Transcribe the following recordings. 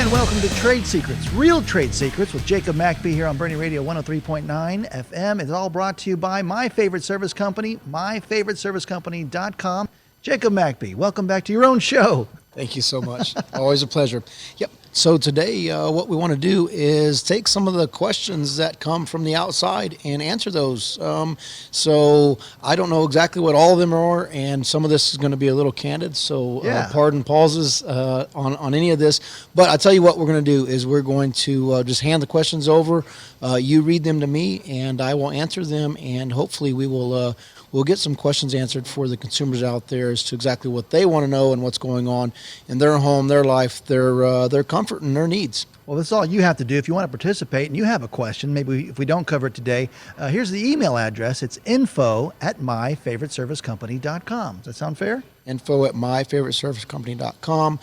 And welcome to Trade Secrets, Real Trade Secrets with Jacob McBee here on Boerne Radio 103.9 FM. It's all brought to you by my favorite service company, myfavoriteservicecompany.com. Jacob McBee, welcome back to your own show. Thank you so much. Always a pleasure. Yep. So today, what we want to do is take some of the questions that come from the outside and answer those. So I don't know exactly what all of them are, and some of this is going to be a little candid. So pardon pauses on any of this. But I'll tell you what we're going to do is we're going to just hand the questions over. You read them to me, and I will answer them, and hopefully we will we'll get some questions answered for the consumers out there as to exactly what they want to know and what's going on in their home, their life, their comfort, and their needs. Well, that's all you have to do. If you want to participate and you have a question, maybe if we don't cover it today, here's the email address. It's info@myfavoriteservicecompany.com. Does that sound fair? info@myfavoriteservicecompany.com.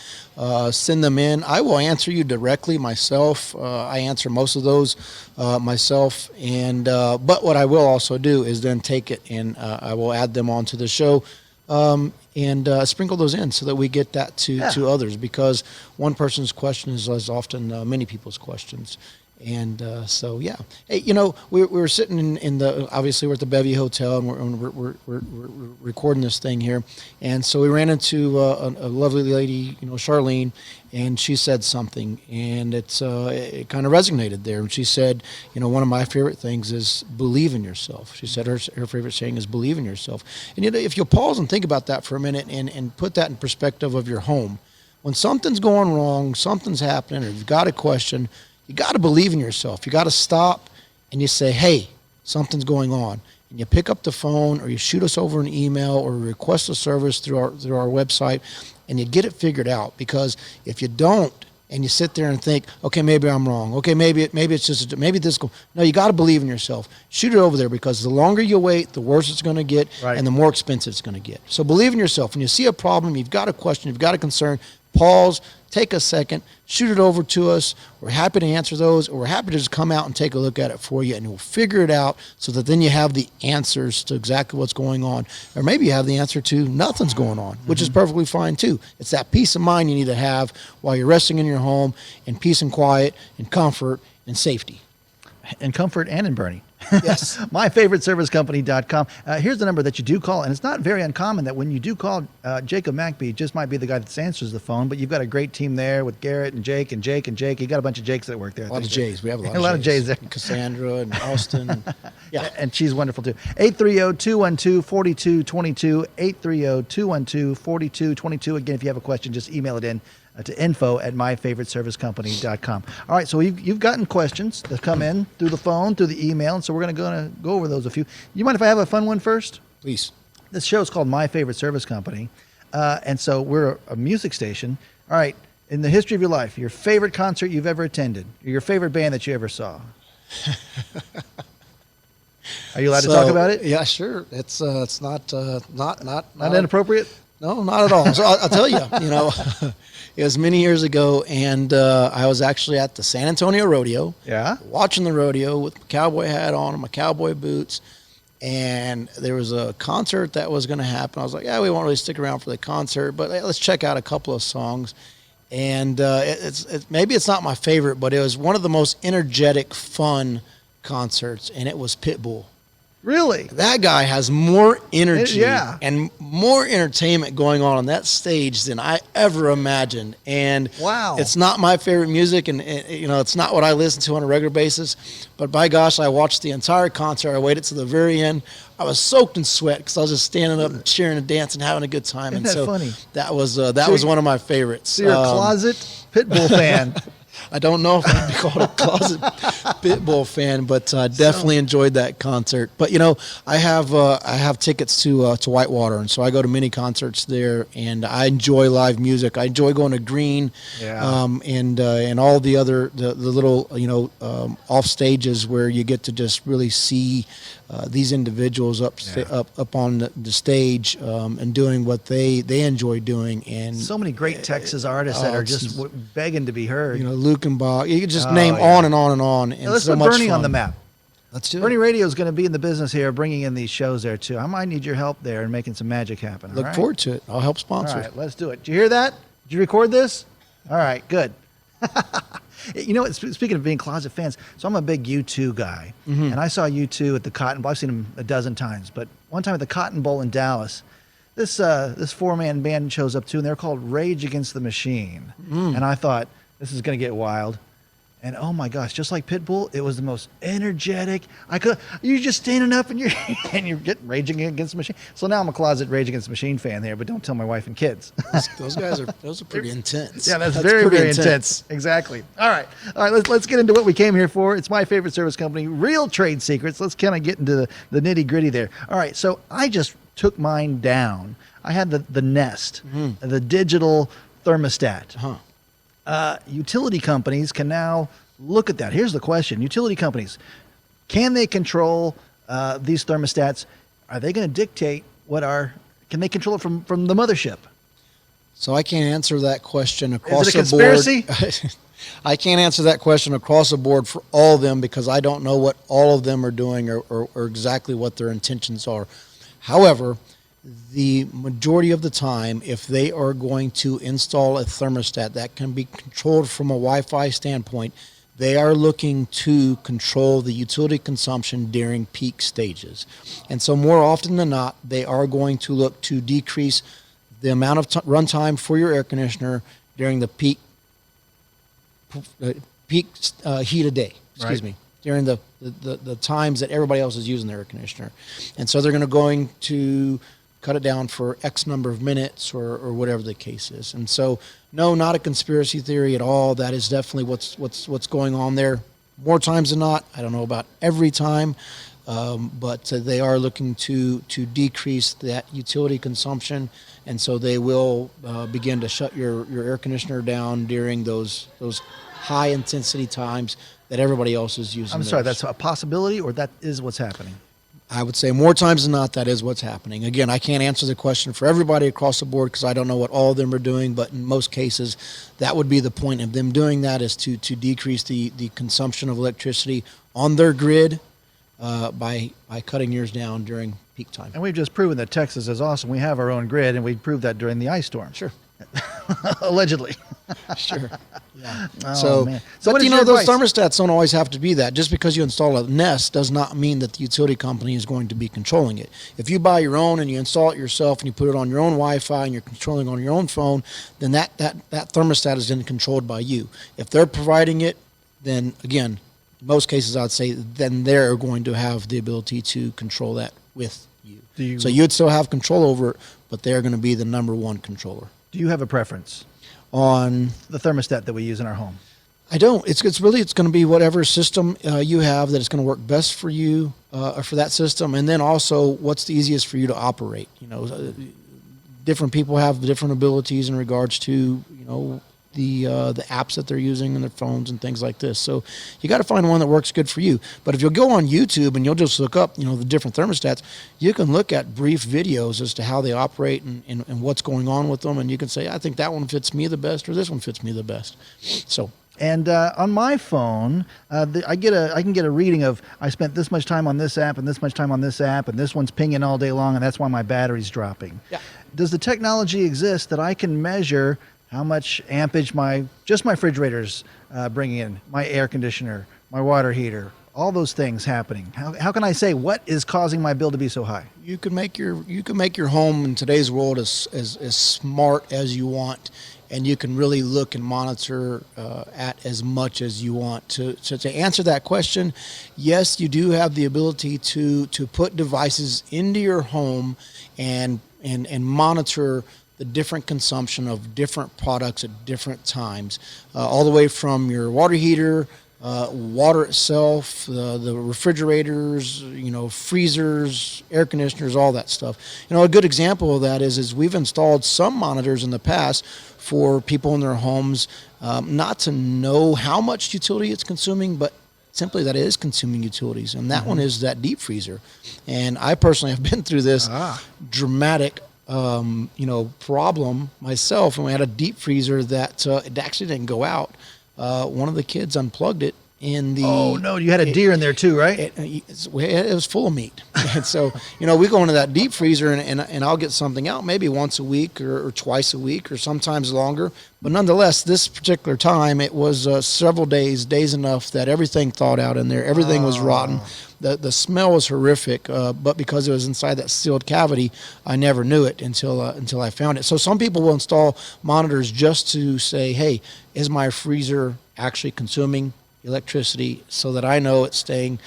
Send them in. I will answer you directly myself. I answer most of those myself. And but what I will also do is then take it and I will add them onto the show and sprinkle those in so that we get that to others, because one person's question is as often many people's questions. And so, yeah. Hey, you know, we were sitting in the, obviously we're at the Bevy Hotel, and we're recording this thing here. And so we ran into a lovely lady, you know, Charlene, and she said something, and it kind of resonated there. And she said, you know, one of my favorite things is believe in yourself. She said her favorite saying is believe in yourself. And, you know, if you pause and think about that for a minute and put that in perspective of your home, when something's going wrong, something's happening, or you've got a question, you got to believe in yourself. You got to stop and you say, hey, something's going on. And you pick up the phone, or you shoot us over an email, or request a service through our website, and you get it figured out. Because if you don't, and you sit there and think, okay, maybe I'm wrong. Okay, maybe it's just, maybe this. No, you got to believe in yourself. Shoot it over there, because the longer you wait, the worse it's going to get, and the more expensive it's going to get. So believe in yourself. When you see a problem, you've got a question, you've got a concern, pause, take a second, shoot it over to us. We're happy to answer those, or we're happy to just come out and take a look at it for you, and we'll figure it out so that then you have the answers to exactly what's going on. Or maybe you have the answer to nothing's going on, which is perfectly fine too. It's that peace of mind you need to have while you're resting in your home, in peace and quiet and comfort and safety. In comfort and in Boerne. Yes. myfavoriteservicecompany.com. Here's the number that you do call, and it's not very uncommon that when you do call, Jacob McBee just might be the guy that answers the phone, but you've got a great team there with Garrett and Jake and Jake and Jake. You got a bunch of Jakes that work there. A lot of Jays. We have a lot of Jays there. Cassandra and Austin. Yeah. And she's wonderful too. 830-212-4222. 830-212-4222. Again, if you have a question, just email it in to info@myfavoriteservicecompany.com. All right, so you've gotten questions that come in through the phone, through the email, and so we're going to go over those a few. You mind if I have a fun one first? Please. This show is called My Favorite Service Company, and so we're a music station. All right, in the history of your life, your favorite concert you've ever attended, or your favorite band that you ever saw? Are you allowed to talk about it? Yeah, sure. It's not inappropriate? No, not at all. So I'll tell you, you know, it was many years ago, and I was actually at the San Antonio Rodeo. Yeah. Watching the rodeo with my cowboy hat on and my cowboy boots, and there was a concert that was going to happen. I was like, yeah, we won't really stick around for the concert, but let's check out a couple of songs. And maybe it's not my favorite, but it was one of the most energetic, fun concerts, and it was Pitbull. Really? That guy has more energy and more entertainment going on that stage than I ever imagined. And wow, it's not my favorite music, and you know, it's not what I listen to on a regular basis. But by gosh, I watched the entire concert. I waited to the very end. I was soaked in sweat because I was just standing up and cheering and dancing, having a good time. Isn't that funny? That was was one of my favorites. So you're a closet Pitbull fan. I don't know if I'd be called a closet Pitbull fan, but definitely enjoyed that concert. But you know, I have tickets to Whitewater, and so I go to many concerts there, and I enjoy live music. I enjoy going to Green, and all the other the little off stages where you get to just really see these individuals up on the stage and doing what they enjoy doing. And so many great Texas artists that are just begging to be heard. You know, Luke and Bob. You can just name on and on and on. And let's so put much Boerne fun on the map. Let's do it. Boerne Radio is going to be in the business here, bringing in these shows there too. I might need your help there and making some magic happen. Look forward to it. I'll help sponsor. All right, let's do it. Did you hear that? Did you record this? All right, good. You know, speaking of being closet fans, so I'm a big U2 guy, and I saw U2 at the Cotton Bowl. I've seen them a dozen times, but one time at the Cotton Bowl in Dallas, this four-man band shows up too, and they're called Rage Against the Machine. And I thought, this is going to get wild. And oh my gosh, just like Pitbull, it was the most energetic. You're just standing up and you're getting Raging Against the Machine. So now I'm a closet Rage Against the Machine fan there, but don't tell my wife and kids. Those guys are pretty intense. Yeah, that's very, very intense. Exactly. All right. Let's get into what we came here for. It's my favorite service company, Real Trade Secrets. Let's kind of get into the nitty gritty there. All right. So I just took mine down. I had the Nest, the digital thermostat. Utility companies can now look at that. Here's the question. Utility companies, can they control these thermostats? Are they going to dictate can they control it from the mothership? So I can't answer that question across Is it a the board. conspiracy? I can't answer that question across the board for all of them because I don't know what all of them are doing or exactly what their intentions are. However, the majority of the time, if they are going to install a thermostat that can be controlled from a Wi-Fi standpoint, they are looking to control the utility consumption during peak stages. And so more often than not, they are going to look to decrease the amount of runtime for your air conditioner during the peak heat of day, during the times that everybody else is using their air conditioner. And so they're going to cut it down for X number of minutes or whatever the case is. And so, no, not a conspiracy theory at all. That is definitely what's going on there. More times than not, I don't know about every time, but they are looking to decrease that utility consumption. And so they will begin to shut your air conditioner down during those high intensity times that everybody else is using. I'm sorry, that's a possibility, or that is what's happening? I would say more times than not, that is what's happening. Again, I can't answer the question for everybody across the board because I don't know what all of them are doing, but in most cases, that would be the point of them doing that, is to decrease the consumption of electricity on their grid by cutting yours down during peak time. And we've just proven that Texas is awesome. We have our own grid, and we proved that during the ice storm. Sure. Allegedly. Sure. Yeah. Oh, man. So but what is those your advice? thermostats don't always have to be that. Just because you install a Nest does not mean that the utility company is going to be controlling it. If you buy your own and you install it yourself and you put it on your own Wi-Fi and you're controlling on your own phone, then that thermostat is then controlled by you. If they're providing it, then again, in most cases I'd say then they're going to have the ability to control that with you. So you'd still have control over it, but they're going to be the number one controller. Do you have a preference on the thermostat that we use in our home? I don't. It's going to be whatever system you have that is going to work best for you for that system, and then also what's the easiest for you to operate. Different people have different abilities in regards to the apps that they're using in their phones and things like this. So you got to find one that works good for you. But if you'll go on YouTube and you'll just look up, the different thermostats, you can look at brief videos as to how they operate and what's going on with them. And you can say, I think that one fits me the best, or this one fits me the best. So. And on my phone, I can get a reading of I spent this much time on this app and this much time on this app, and this one's pinging all day long, and that's why my battery's dropping. Yeah. Does the technology exist that I can measure how much ampage my refrigerator's bringing in, my air conditioner, my water heater, all those things happening? How can I say what is causing my bill to be so high? You can make your home in today's world as smart as you want, and you can really look and monitor at as much as you want. To answer that question, yes, you do have the ability to put devices into your home and monitor the different consumption of different products at different times, all the way from your water heater, water itself, the refrigerators, freezers, air conditioners, all that stuff. A good example of that is we've installed some monitors in the past for people in their homes, not to know how much utility it's consuming, but simply that it is consuming utilities. And that one is that deep freezer. And I personally have been through this dramatic problem myself, and we had a deep freezer that it actually didn't go out. One of the kids unplugged it in the. Oh no, you had a deer in there too, right? It was full of meat. And so, we go into that deep freezer and I'll get something out maybe once a week or twice a week or sometimes longer. But nonetheless, this particular time, it was several days enough that everything thawed out in there. Everything was rotten. The smell was horrific, but because it was inside that sealed cavity, I never knew it until I found it. So some people will install monitors just to say, hey, is my freezer actually consuming electricity, so that I know it's staying,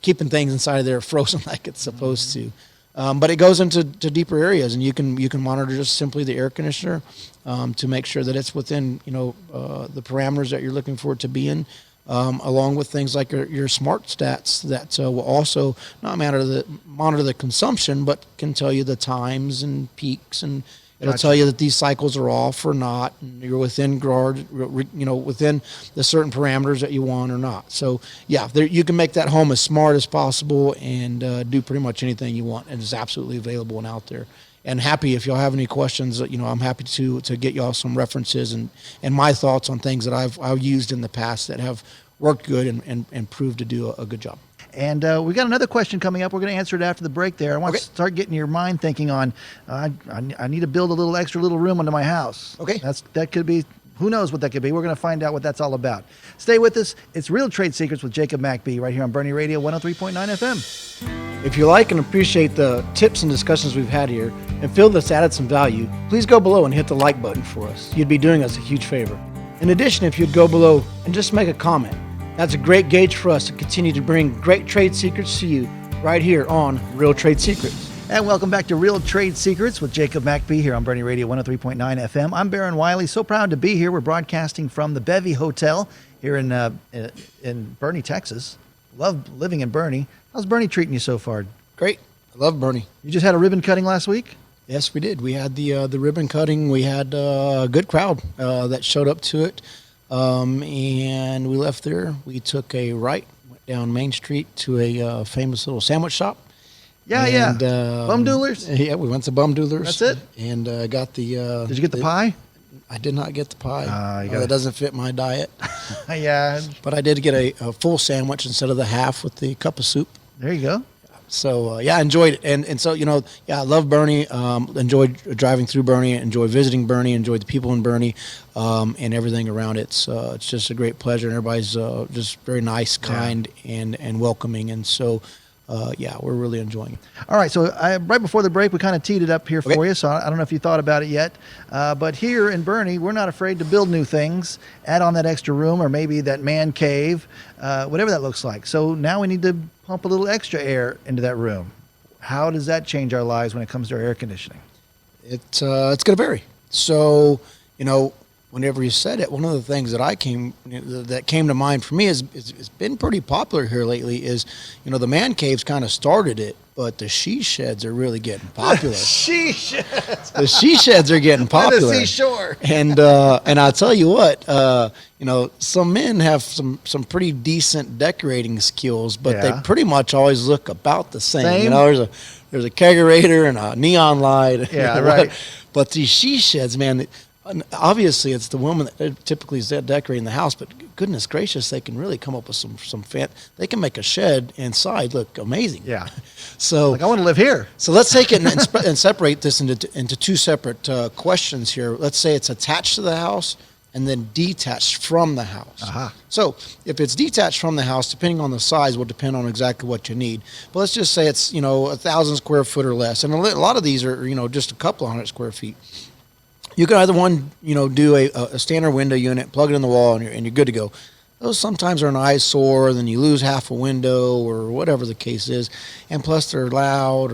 keeping things inside of there frozen like it's supposed to. But it goes into deeper areas, and you can monitor just simply the air conditioner to make sure that it's within the parameters that you're looking for it to be in, along with things like your smart stats that will also not monitor the consumption, but can tell you the times and peaks, and it'll tell you that these cycles are off or not, and you're within within the certain parameters that you want or not. So yeah, you can make that home as smart as possible and do pretty much anything you want, and it's absolutely available and out there. And happy if y'all have any questions, I'm happy to get y'all some references and my thoughts on things that I've used in the past that have worked good and proved to do a good job. And we got another question coming up. We're going to answer it after the break there. I want to start getting your mind thinking on, I need to build a little extra little room into my house. Okay. That could be, who knows what that could be. We're going to find out what that's all about. Stay with us. It's Real Trade Secrets with Jacob McBee right here on Boerne Radio 103.9 FM. If you like and appreciate the tips and discussions we've had here and feel that's added some value, please go below and hit the like button for us. You'd be doing us a huge favor. In addition, if you'd go below and just make a comment, that's a great gauge for us to continue to bring great trade secrets to you right here on Real Trade Secrets. And welcome back to Real Trade Secrets with Jacob McBee here on Boerne Radio 103.9 FM. I'm Baron Wiley. So proud to be here. We're broadcasting from the Bevy Hotel here in Boerne, Texas. Love living in Boerne. How's Boerne treating you so far? Great. I love Boerne. You just had a ribbon cutting last week? Yes, we did. We had the ribbon cutting. We had a good crowd that showed up to it. And we left there. We took a right, went down Main Street to a famous little sandwich shop. Yeah. Bum Doolers? Yeah, we went to Bum Doolers. That's it? And got the... Did you get the pie? I did not get the pie. That doesn't fit my diet. Yeah. But I did get a full sandwich instead of the half with the cup of soup. There you go. So, I enjoyed it. And so, I love Boerne, enjoyed driving through Boerne, enjoyed visiting Boerne, enjoyed the people in Boerne, and everything around it. It's just a great pleasure, and everybody's just very nice, kind, and welcoming. And so, we're really enjoying it. All right, so right before the break, we kind of teed it up here for you, so I don't know if you thought about it yet. But here in Boerne, we're not afraid to build new things, add on that extra room, or maybe that man cave, whatever that looks like. So now we need to pump a little extra air into that room. How does that change our lives when it comes to our air conditioning? It's going to vary. So, whenever you said it, one of the things that came to mind for me is it's been pretty popular here lately is, the man caves kind of started it, but the she sheds are really getting popular. She sheds. The she sheds are getting popular. By the seashore. And I'll tell you what, some men have some pretty decent decorating skills, but they pretty much always look about the same. There's a kegerator and a neon light. Yeah, right. But these she sheds, man, obviously it's the woman that typically is decorating the house, but goodness gracious, they can really come up with some they can make a shed inside look amazing. Yeah. So I want to live here. So let's take it and separate this into two separate questions here. Let's say it's attached to the house and then detached from the house. So if it's detached from the house, depending on the size, will depend on exactly what you need. But let's just say it's 1,000 square foot or less, and a lot of these are just a couple of 100 square feet. You can either do a standard window unit, plug it in the wall, and you're good to go. Those sometimes are an eyesore, then you lose half a window or whatever the case is, and plus they're loud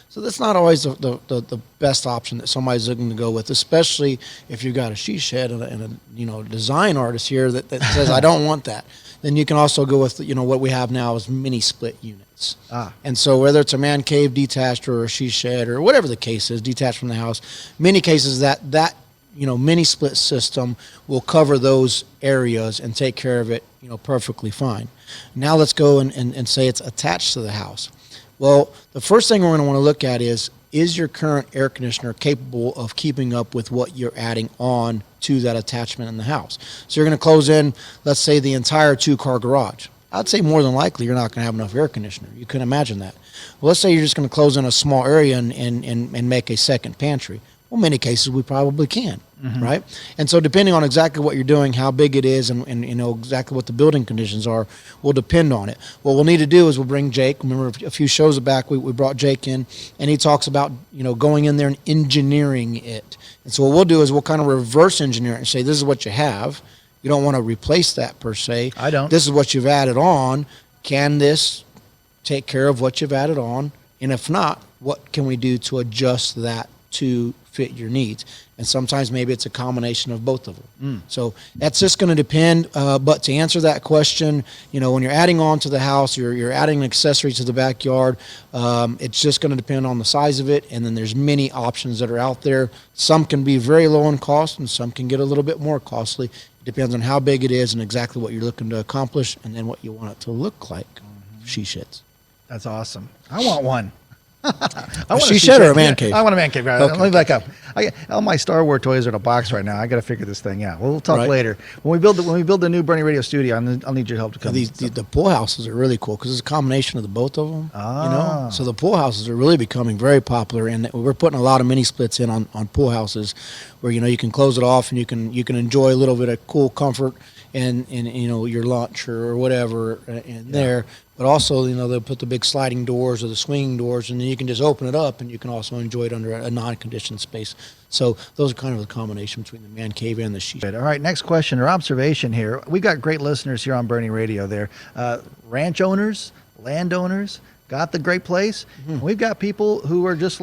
so that's not always the best option that somebody's looking to go with, especially if you've got a she shed and a design artist here that says I don't want that. Then you can also go with what we have now is mini split units. And so whether it's a man cave detached or a she shed or whatever the case is, detached from the house, many cases that mini split system will cover those areas and take care of it perfectly fine. Now let's go and say it's attached to the house. Well, the first thing we're going to want to look at is is your current air conditioner capable of keeping up with what you're adding on to that attachment in the house? So you're going to close in, let's say, the entire 2-car garage. I'd say more than likely you're not going to have enough air conditioner. You can imagine that. Well, let's say you're just going to close in a small area and make a second pantry. Well, in many cases we probably can, right? And so depending on exactly what you're doing, how big it is, and you know exactly what the building conditions are, will depend on it. What we'll need to do is we'll bring Jake. Remember a few shows back we brought Jake in, and he talks about, you know, going in there and engineering it. And so what we'll do is we'll kind of reverse engineer it and say, this is what you have. You don't want to replace that per se. I don't. This is what you've added on. Can this take care of what you've added on? And if not, what can we do to adjust that to fit your needs? And sometimes maybe it's a combination of both of them. So that's just going to depend. But to answer that question, you know, when you're adding on to the house, you're adding an accessory to the backyard, it's just going to depend on the size of it. And then there's many options that are out there. Some can be very low in cost and some can get a little bit more costly. It depends on how big it is and exactly what you're looking to accomplish and then what you want it to look like. She shits. That's awesome. I want one. I A she shed or a man cave? I want a man cave. Right? Okay. Let me back up. All my Star Wars toys are in a box right now. I got to figure this thing out. We'll talk Right. later. When we build the new Bernie Radio studio, I'll need your help to come. The pool houses are really cool because it's a combination of the both of them. Ah. You know, so the pool houses are really becoming very popular, and we're putting a lot of mini splits in on pool houses, where you know you can close it off and you can enjoy a little bit of cool comfort and you know your lunch or whatever in there. But also, you know, they'll put the big sliding doors or the swinging doors, and then you can just open it up, and you can also enjoy it under a non-conditioned space. So those are kind of a combination between the man cave and the she shed. All right, next question or observation here. We've got great listeners here on Bernie Radio there. Ranch owners, landowners, got the great place. And we've got people who are just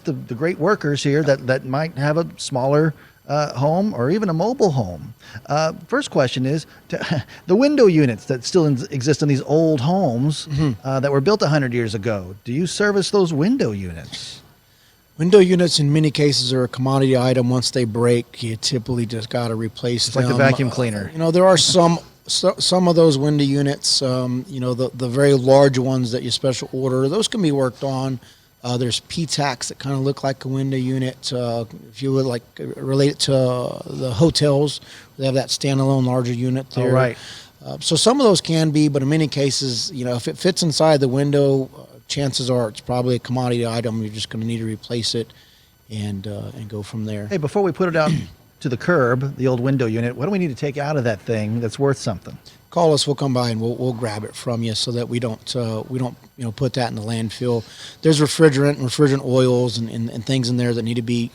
the great workers here that might have a smaller home or even a mobile home. First question is, the window units that still exist in these old homes that were built 100 years ago, do you service those window units? Window units in many cases are a commodity item. Once they break, you typically just got to replace them. Like the vacuum cleaner. You know, there are some of those window units, you know, the very large ones that you special order, those can be worked on. There's PTACs that kind of look like a window unit. If you would like relate it to the hotels, they have that standalone larger unit there. Oh, right. So some of those can be, but in many cases, you know, if it fits inside the window, chances are it's probably a commodity item. You're just going to need to replace it and go from there. Hey, before we put it out to the curb, the old window unit, what do we need to take out of that thing that's worth something? Call us. We'll come by and we'll grab it from you so that we don't you know put that in the landfill. There's refrigerant oils and things in there that need to be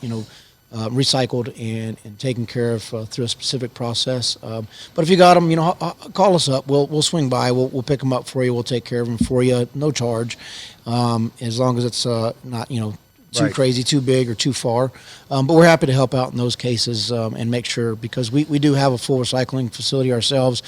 recycled and taken care of through a specific process. But if you got them, you know, call us up. We'll swing by. We'll pick them up for you. We'll take care of them for you, no charge, as long as it's not too Right. crazy, too big, or too far. But we're happy to help out in those cases and make sure, because we do have a full recycling facility ourselves,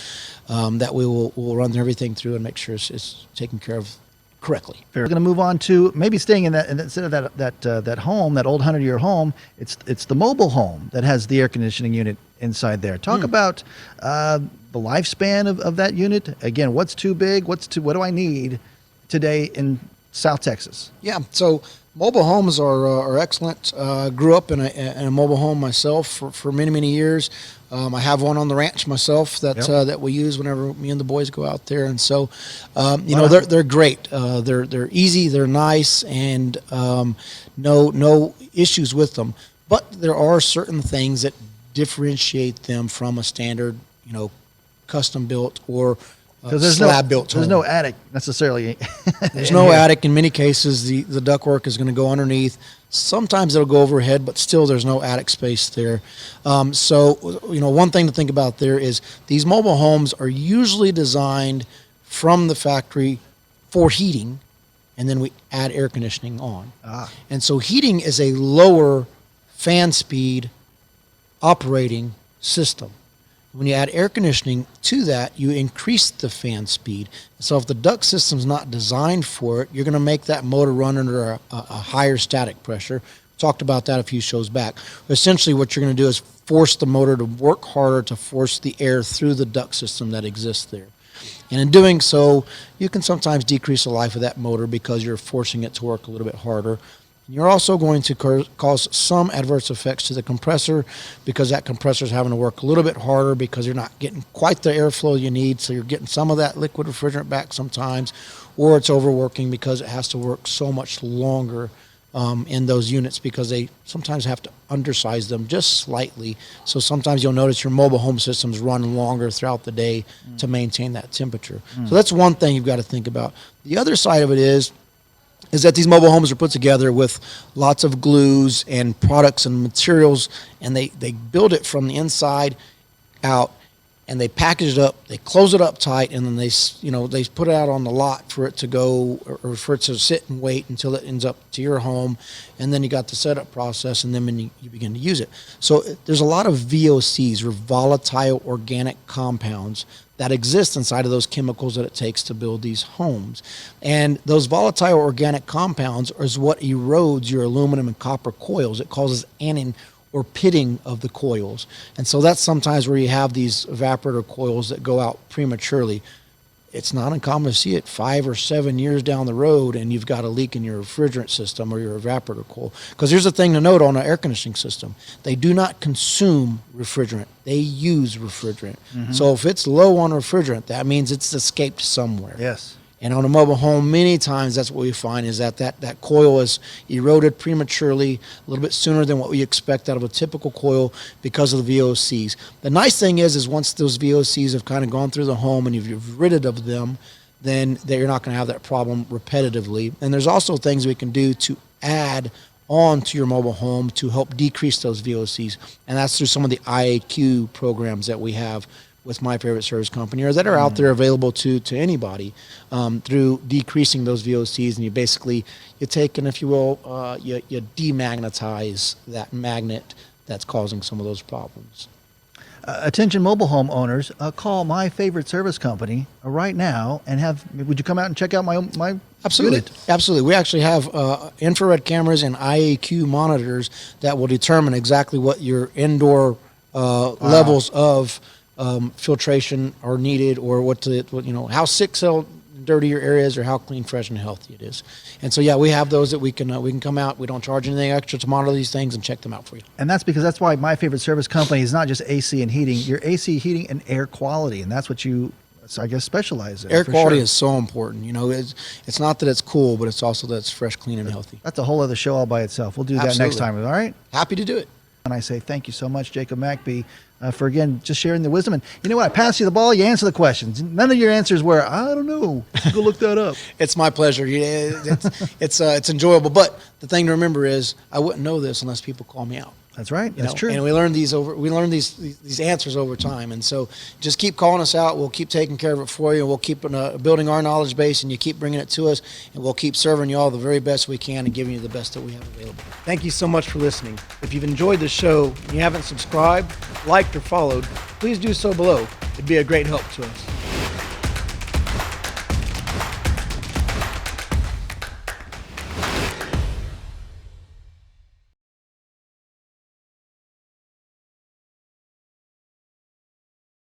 that we'll run everything through and make sure it's taken care of correctly. We're going to move on to maybe staying in that, instead of that home, that old 100-year home. It's the mobile home that has the air conditioning unit inside there. Talk about the lifespan of that unit. Again, what's too big? What do I need today in South Texas? Yeah, so mobile homes are excellent. Grew up in a mobile home myself for many years. I have one on the ranch myself that we use whenever me and the boys go out there, and so they're great. They're easy, they're nice, and no issues with them. But there are certain things that differentiate them from a standard, custom built or slab built home. There's no attic necessarily. There's no attic. In many cases, the ductwork is going to go underneath. Sometimes it'll go overhead, but still there's no attic space there. So one thing to think about there is these mobile homes are usually designed from the factory for heating, and then we add air conditioning on. And so heating is a lower fan speed operating system. When you add air conditioning to that, you increase the fan speed. So if the duct system's not designed for it, you're going to make that motor run under a higher static pressure. We talked about that a few shows back. Essentially, what you're going to do is force the motor to work harder to force the air through the duct system that exists there. And in doing so, you can sometimes decrease the life of that motor because you're forcing it to work a little bit harder. You're also going to cause some adverse effects to the compressor because that compressor is having to work a little bit harder because you're not getting quite the airflow you need. So you're getting some of that liquid refrigerant back sometimes, or it's overworking because it has to work so much longer in those units because they sometimes have to undersize them just slightly. So sometimes you'll notice your mobile home systems run longer throughout the day to maintain that temperature. So that's one thing you've got to think about. The other side of it is that these mobile homes are put together with lots of glues and products and materials, and they build it from the inside out, and they package it up, they close it up tight, and then they put it out on the lot for it to go, or for it to sit and wait until it ends up to your home, and then you got the setup process, and then when you begin to use it. So there's a lot of VOCs, or volatile organic compounds, that exist inside of those chemicals that it takes to build these homes. And those volatile organic compounds is what erodes your aluminum and copper coils. It causes annealing or pitting of the coils. And so that's sometimes where you have these evaporator coils that go out prematurely. It's not uncommon to see it 5 or 7 years down the road and you've got a leak in your refrigerant system or your evaporator coil. Because here's the thing to note on an air conditioning system. They do not consume refrigerant. They use refrigerant. So if it's low on refrigerant, that means it's escaped somewhere. Yes. And on a mobile home, many times that's what we find is that coil is eroded prematurely, a little bit sooner than what we expect out of a typical coil because of the VOCs. The nice thing is once those VOCs have kind of gone through the home and you've rid of them, then you're not going to have that problem repetitively. And there's also things we can do to add on to your mobile home to help decrease those VOCs. And that's through some of the IAQ programs that we have with my favorite service company, or that are out there available to anybody, through decreasing those VOCs. And you take, and if you will, you demagnetize that magnet that's causing some of those problems. Attention mobile home owners, call my favorite service company right now and would you come out and check out my Absolutely. unit? Absolutely. We actually have infrared cameras and IAQ monitors that will determine exactly what your indoor levels of filtration are needed, or how sick, so dirty your area is, or how clean, fresh, and healthy it is. And so, yeah, we have those that we can come out. We don't charge anything extra to monitor these things and check them out for you. And that's why my favorite service company is not just AC and heating. Your AC, heating, and air quality, and that's what you, I guess, specialize in. Air quality is so important. It's not that it's cool, but it's also that it's fresh, clean, and healthy. That's a whole other show all by itself. We'll do that next time. All right? Happy to do it. And I say thank you so much, Jacob McBee, for again just sharing the wisdom. And you know what? I pass you the ball. You answer the questions. None of your answers were, I don't know. Go look that up. It's my pleasure. It's enjoyable. But the thing to remember is, I wouldn't know this unless people call me out. That's right. That's true. And we learn these answers over time. And so just keep calling us out. We'll keep taking care of it for you. We'll keep building our knowledge base, and you keep bringing it to us, and we'll keep serving you all the very best we can and giving you the best that we have available. Thank you so much for listening. If you've enjoyed the show and you haven't subscribed, liked, or followed, please do so below. It'd be a great help to us.